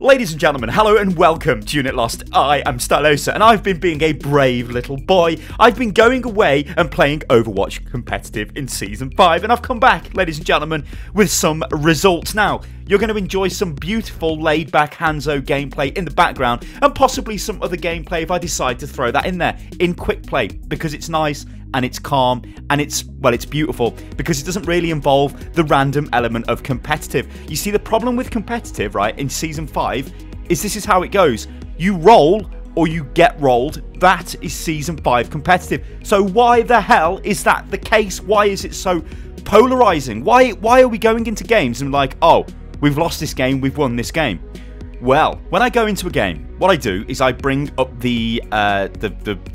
Ladies and gentlemen, hello and welcome to Unit Lost. I am Stylosa and I've been being a brave little boy. I've been going away and playing Overwatch Competitive in Season 5 and I've come back, ladies and gentlemen, with some results. Now, you're going to enjoy some beautiful laid-back Hanzo gameplay in the background and possibly some other gameplay if I decide to throw that in there in quick play because it's nice and it's calm and it's beautiful because it doesn't really involve the random element of competitive. You see, the problem with competitive, right, in Season 5 is this is how it goes. You roll or you get rolled. That is Season 5 competitive. So why the hell is that the case? Why is it so polarizing? Why are we going into games and like, oh, we've lost this game, we've won this game? Well, when I go into a game, what I do is I bring up the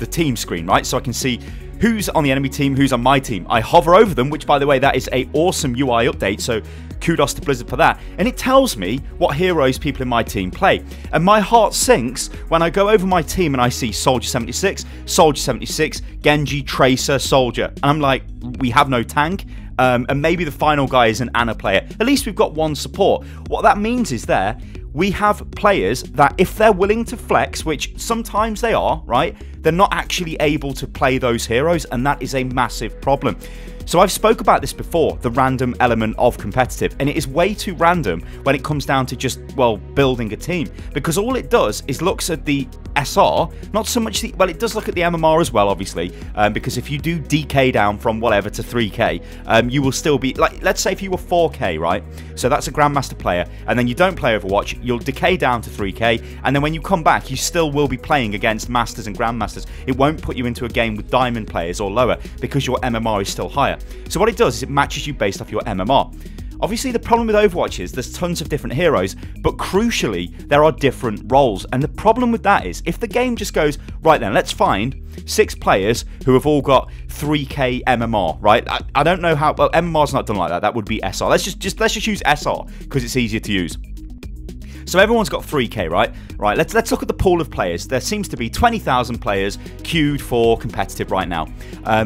team screen, right? So I can see who's on the enemy team, who's on my team. I hover over them, which, by the way, that is an awesome UI update, so kudos to Blizzard for that. And it tells me what heroes people in my team play. And my heart sinks when I go over my team and I see Soldier 76, Soldier 76, Genji, Tracer, Soldier. And I'm like, we have no tank. And maybe the final guy is an Ana player. At least we've got one support. What that means is we have players that if they're willing to flex, which sometimes they are, right, they're not actually able to play those heroes, and that is a massive problem. So I've spoke about this before, the random element of competitive, and it is way too random when it comes down to just, well, building a team, because all it does is looks at the SR, not so much the, well, it does look at the MMR as well, obviously, because if you do DK down from whatever to 3k, you will still be, like, let's say if you were 4k, right, so that's a Grandmaster player, and then you don't play Overwatch, you'll decay down to 3k, and then when you come back, you still will be playing against Masters and Grandmasters. It won't put you into a game with Diamond players or lower, because your MMR is still higher. So what it does is it matches you based off your MMR. Obviously, the problem with Overwatch is there's tons of different heroes, but crucially, there are different roles. And the problem with that is if the game just goes, right then, let's find 6 players who have all got 3k MMR, right? I don't know how, well, MMR's not done like that. That would be SR. Let's just use SR because it's easier to use. So everyone's got 3k, right? Right, let's look at the pool of players. There seems to be 20,000 players queued for competitive right now.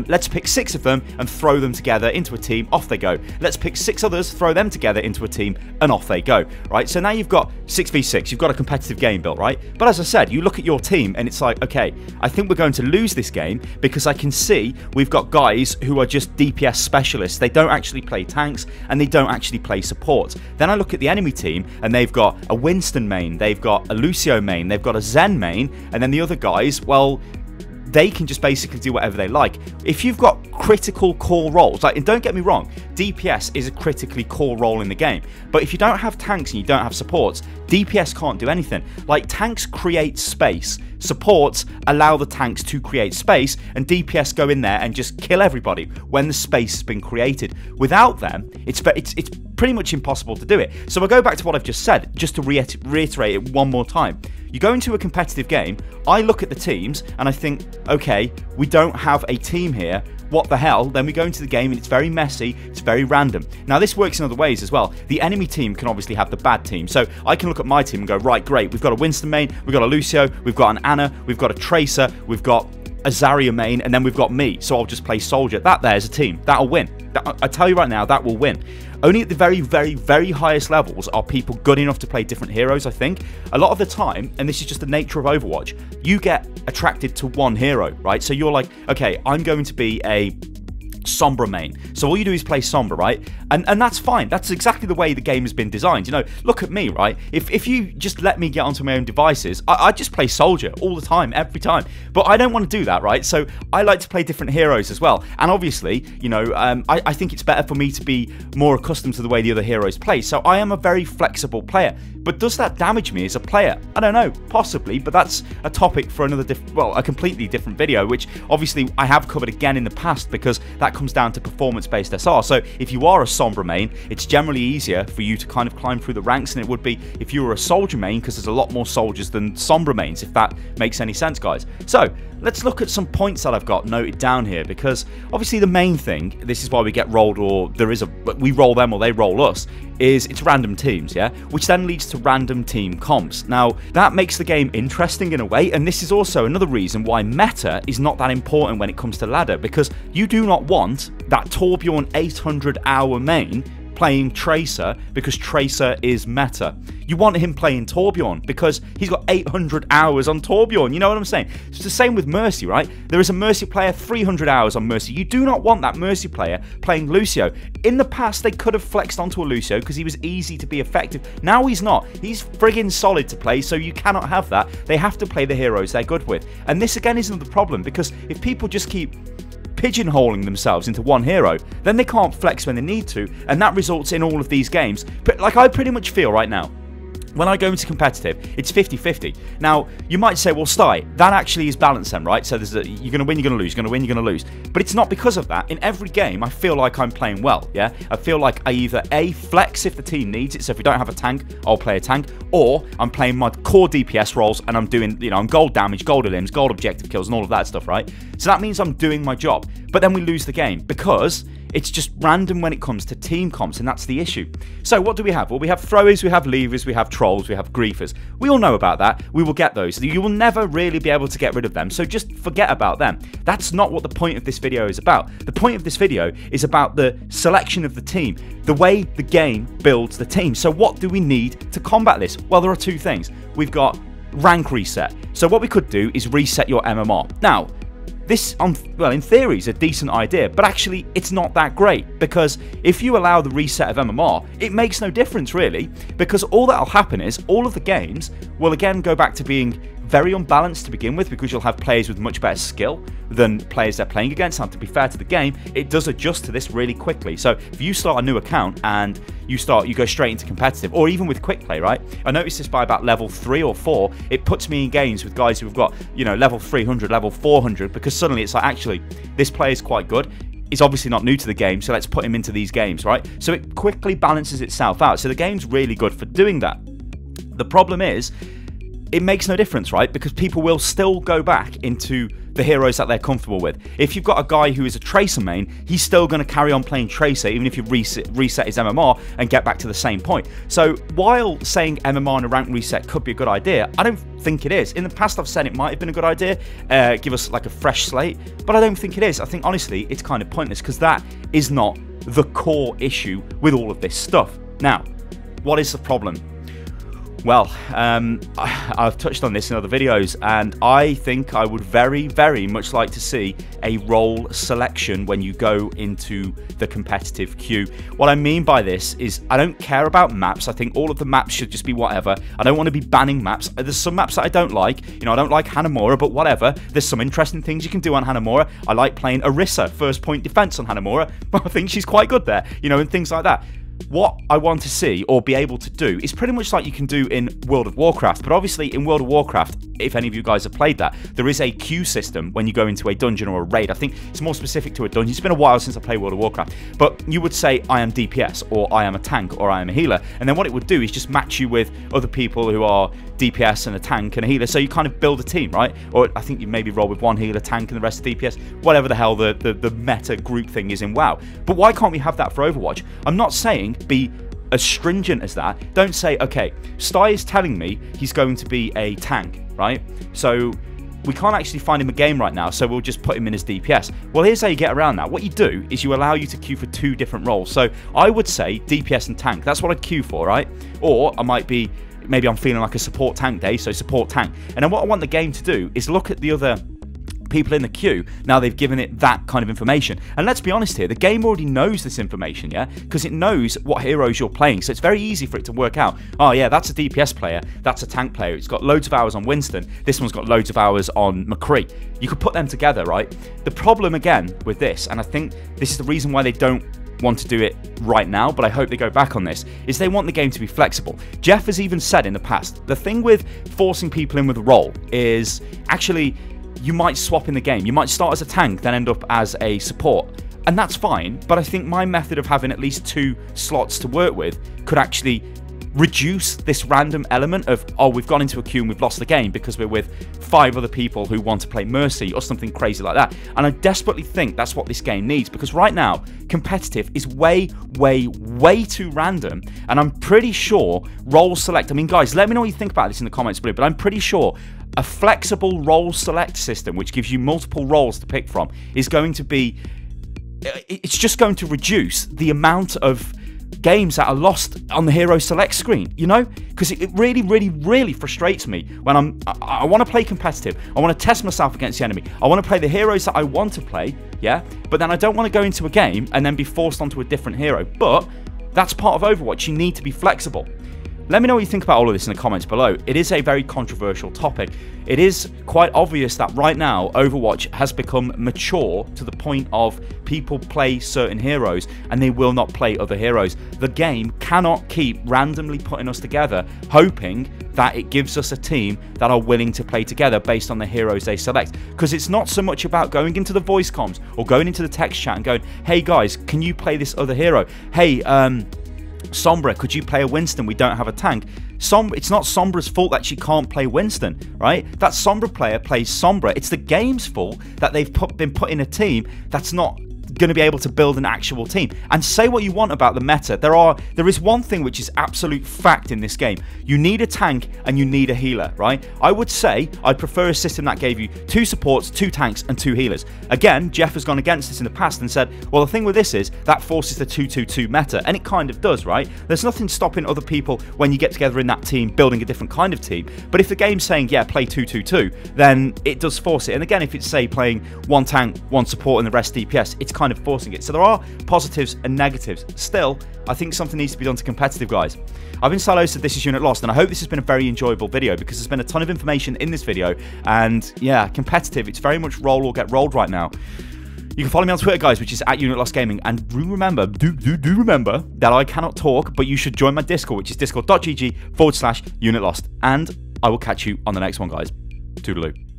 Let's pick 6 of them and throw them together into a team. Off they go. Let's pick 6 others, throw them together into a team, and off they go, right? So now you've got 6v6. You've got a competitive game built, right? But as I said, you look at your team and it's like, okay, I think we're going to lose this game because I can see we've got guys who are just DPS specialists. They don't actually play tanks and they don't actually play support. Then I look at the enemy team and they've got a Winston main, they've got a Lucio main, they've got a Zen main, and then the other guys, well, they can just basically do whatever they like. If you've got critical core roles, like, and don't get me wrong, DPS is a critically core role in the game, but if you don't have tanks and you don't have supports, DPS can't do anything. Like, tanks create space, supports allow the tanks to create space, and DPS go in there and just kill everybody when the space has been created. Without them, it's pretty much impossible to do it. So I'll go back to what I've just said, just to reiterate it one more time. You go into a competitive game, I look at the teams and I think, okay, we don't have a team here. What the hell? Then we go into the game and it's very messy, it's very random. Now this works in other ways as well. The enemy team can obviously have the bad team. So I can look at my team and go, right, great, we've got a Winston main, we've got a Lucio, we've got an Ana, we've got a Tracer, we've got a Zarya main, and then we've got me. So I'll just play Soldier. That there's a team. That'll win. I tell you right now, that will win. Only at the very, very, very highest levels are people good enough to play different heroes, I think. A lot of the time, and this is just the nature of Overwatch, you get attracted to one hero, right? So you're like, okay, I'm going to be a Sombra main. So all you do is play Sombra, right? And that's fine. That's exactly the way the game has been designed. You know, look at me, right? If you just let me get onto my own devices, I just play Soldier all the time, every time. But I don't want to do that, right? So I like to play different heroes as well. And obviously, you know, I think it's better for me to be more accustomed to the way the other heroes play. So I am a very flexible player. But does that damage me as a player? I don't know, possibly, but that's a topic for another, a completely different video, which obviously I have covered again in the past because that comes down to performance-based SR. So if you are a Sombra main, it's generally easier for you to kind of climb through the ranks than it would be if you were a Soldier main, because there's a lot more soldiers than Sombra mains, if that makes any sense, guys. So let's look at some points that I've got noted down here, because obviously the main thing, this is why we get rolled, or we roll them or they roll us, is it's random teams, yeah? Which then leads to random team comps. Now, that makes the game interesting in a way, and this is also another reason why meta is not that important when it comes to ladder, because you do not want that Torbjorn 800 hour main playing Tracer because Tracer is meta. You want him playing Torbjorn because he's got 800 hours on Torbjorn. You know what I'm saying? It's the same with Mercy, right? There is a Mercy player, 300 hours on Mercy. You do not want that Mercy player playing Lucio. In the past, they could have flexed onto a Lucio because he was easy to be effective. Now he's not. He's friggin' solid to play, so you cannot have that. They have to play the heroes they're good with. And this, again, isn't the problem, because if people just keep pigeonholing themselves into one hero, then they can't flex when they need to, and that results in all of these games. But like, I pretty much feel right now, when I go into competitive, it's 50-50. Now, you might say, well, Sty, that actually is balanced then, right? So there's you're going to win, you're going to lose, you're going to win, you're going to lose. But it's not because of that. In every game, I feel like I'm playing well, yeah? I feel like I either A, flex if the team needs it, so if we don't have a tank, I'll play a tank, or I'm playing my core DPS roles and I'm doing, you know, I'm gold damage, gold limbs, gold objective kills, and all of that stuff, right? So that means I'm doing my job. But then we lose the game because it's just random when it comes to team comps, and that's the issue. So what do we have? Well, we have throwers, we have leavers, we have trolls, we have griefers. We all know about that. We will get those. You will never really be able to get rid of them, so just forget about them. That's not what the point of this video is about. The point of this video is about the selection of the team, the way the game builds the team. So what do we need to combat this? Well, there are two things. We've got rank reset. So what we could do is reset your MMR. Now, this, well, in theory, is a decent idea, but actually it's not that great, because if you allow the reset of MMR, it makes no difference really, because all that'll happen is all of the games will again go back to being very unbalanced to begin with, because you'll have players with much better skill than players they're playing against. And to be fair to the game, it does adjust to this really quickly. So if you start a new account and you go straight into competitive, or even with quick play, right? I noticed this by about level 3 or 4, it puts me in games with guys who've got, you know, level 300, level 400, because suddenly it's like, actually, this player's quite good. He's obviously not new to the game, so let's put him into these games, right? So it quickly balances itself out. So the game's really good for doing that. The problem is, it makes no difference, right? Because people will still go back into the heroes that they're comfortable with. If you've got a guy who is a Tracer main, he's still going to carry on playing Tracer even if you reset his MMR and get back to the same point. So while saying MMR and a rank reset could be a good idea, I don't think it is. In the past I've said it might have been a good idea, give us like a fresh slate, but I don't think it is. I think honestly it's kind of pointless, because that is not the core issue with all of this stuff. Now, what is the problem? Well, I've touched on this in other videos, and I think I would very, very much like to see a role selection when you go into the competitive queue. What I mean by this is I don't care about maps. I think all of the maps should just be whatever. I don't want to be banning maps. There's some maps that I don't like. You know, I don't like Hanamura, but whatever. There's some interesting things you can do on Hanamura. I like playing Orisa, first point defense on Hanamura. I think she's quite good there, you know, and things like that. What I want to see or be able to do is pretty much like you can do in World of Warcraft. But obviously in World of Warcraft, if any of you guys have played that, there is a queue system when you go into a dungeon or a raid. I think it's more specific to a dungeon. It's been a while since I played World of Warcraft. But you would say, I am DPS, or I am a tank, or I am a healer. And then what it would do is just match you with other people who are DPS and a tank and a healer. So you kind of build a team, right? Or I think you maybe roll with one healer, tank, and the rest DPS. Whatever the hell the meta group thing is in WoW. But why can't we have that for Overwatch? I'm not saying be as stringent as that. Don't say, okay, Sty is telling me he's going to be a tank, right? So we can't actually find him a game right now, so we'll just put him in as DPS. Well, here's how you get around that. What you do is you allow you to queue for 2 different roles. So I would say DPS and tank. That's what I'd queue for, right? Or I might be, maybe I'm feeling like a support tank day, so support tank. And then what I want the game to do is look at the other people in the queue. Now they've given it that kind of information, and let's be honest here, the game already knows this information, yeah, because it knows what heroes you're playing, so it's very easy for it to work out, oh yeah, that's a DPS player, that's a tank player, it's got loads of hours on Winston, this one's got loads of hours on McCree. You could put them together, right? The problem again with this, and I think this is the reason why they don't want to do it right now, but I hope they go back on this, is they want the game to be flexible. Jeff has even said in the past, the thing with forcing people in with a role is actually you might swap in the game. You might start as a tank, then end up as a support. And that's fine, but I think my method of having at least 2 slots to work with could actually reduce this random element of, oh, we've gone into a queue and we've lost the game because we're with 5 other people who want to play Mercy or something crazy like that. And I desperately think that's what this game needs, because right now, competitive is way, way, way too random. And I'm pretty sure role select, I mean, guys, let me know what you think about this in the comments below, but I'm pretty sure a flexible role select system, which gives you multiple roles to pick from, is going to be, it's just going to reduce the amount of games that are lost on the hero select screen, you know? Because it really, really, really frustrates me when I want to play competitive. I want to test myself against the enemy. I want to play the heroes that I want to play, yeah? But then I don't want to go into a game and then be forced onto a different hero. But that's part of Overwatch. You need to be flexible. Let me know what you think about all of this in the comments below. It is a very controversial topic. It is quite obvious that right now Overwatch has become mature to the point of people play certain heroes and they will not play other heroes. The game cannot keep randomly putting us together hoping that it gives us a team that are willing to play together based on the heroes they select. Because it's not so much about going into the voice comms or going into the text chat and going, hey guys, can you play this other hero? Hey, Sombra, could you play a Winston? We don't have a tank. It's not Sombra's fault that she can't play Winston, right? That Sombra player plays Sombra. It's the game's fault that they've been put in a team that's not going to be able to build an actual team. And say what you want about the meta, there is one thing which is absolute fact in this game. You need a tank and you need a healer, right? I would say I'd prefer a system that gave you 2 supports, 2 tanks and 2 healers. Again, Jeff has gone against this in the past and said, well, the thing with this is that forces the 2-2-2 meta, and it kind of does, right? There's nothing stopping other people when you get together in that team building a different kind of team. But if the game's saying, yeah, play 2-2-2, then it does force it. And again, if it's say playing 1 tank, 1 support and the rest DPS, it's kind of forcing it. So there are positives and negatives. Still, I think something needs to be done to competitive, guys. I've been Stylosa, this is Unit Lost, and I hope this has been a very enjoyable video because there's been a ton of information in this video, and yeah, competitive, it's very much roll or get rolled right now. You can follow me on Twitter, guys, which is @UnitLostGaming, and remember, do remember that I cannot talk, but you should join my Discord, which is discord.gg/UnitLost, and I will catch you on the next one, guys. Toodaloo.